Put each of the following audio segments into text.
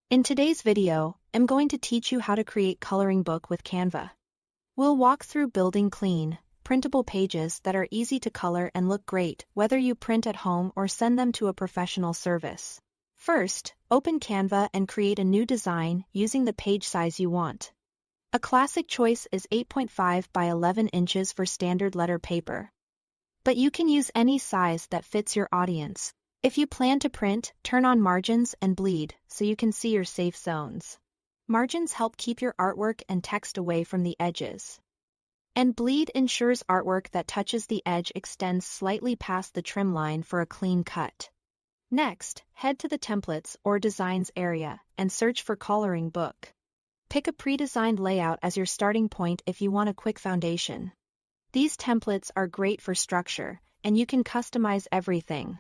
In today's video, I'm going to teach you how to create coloring book with Canva. We'll walk through building clean, printable pages that are easy to color and look great, whether you print at home or send them to a professional service. First, open Canva and create a new design using the page size you want. A classic choice is 8.5 by 11 inches for standard letter paper. But you can use any size that fits your audience. If you plan to print, turn on margins and bleed so you can see your safe zones. Margins help keep your artwork and text away from the edges. And bleed ensures artwork that touches the edge extends slightly past the trim line for a clean cut. Next, head to the Templates or Designs area and search for Coloring Book. Pick a pre-designed layout as your starting point if you want a quick foundation. These templates are great for structure, and you can customize everything.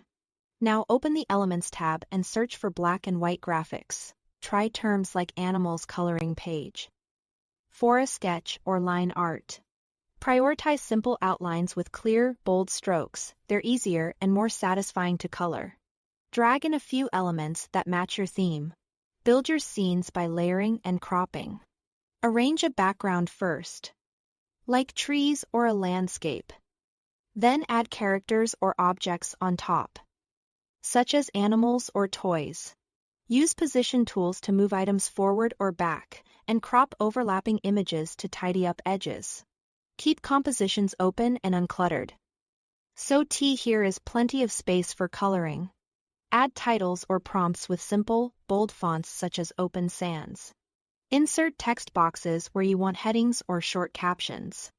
Now open the Elements tab and search for black and white graphics. Try terms like animals coloring page. For a sketch or line art. Prioritize simple outlines with clear, bold strokes. They're easier and more satisfying to color. Drag in a few elements that match your theme. Build your scenes by layering and cropping. Arrange a background first, like trees or a landscape. Then add characters or objects on top, such as animals or toys. Use position tools to move items forward or back, and crop overlapping images to tidy up edges. Keep compositions open and uncluttered. So here is plenty of space for coloring. Add titles or prompts with simple, bold fonts such as Open Sans. Insert text boxes where you want headings or short captions.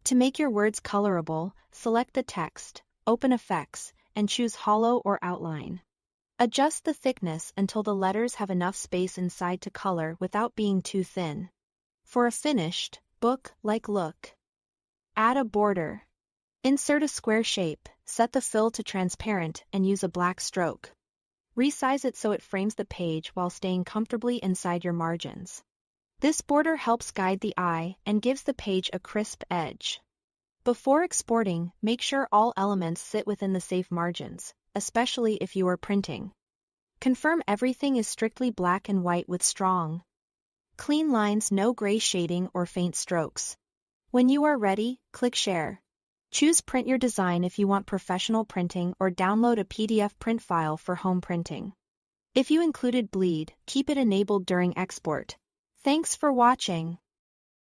To make your words colorable, select the text, open Effects, and choose Hollow or Outline. Adjust the thickness until the letters have enough space inside to color without being too thin. For a finished, book-like look, add a border. Insert a square shape, set the fill to transparent, and use a black stroke. Resize it so it frames the page while staying comfortably inside your margins. This border helps guide the eye and gives the page a crisp edge. Before exporting, make sure all elements sit within the safe margins, especially if you are printing. Confirm everything is strictly black and white with strong, clean lines, no gray shading or faint strokes. When you are ready, click Share. Choose Print Your Design if you want professional printing, or download a PDF print file for home printing. If you included bleed, keep it enabled during export. Thanks for watching.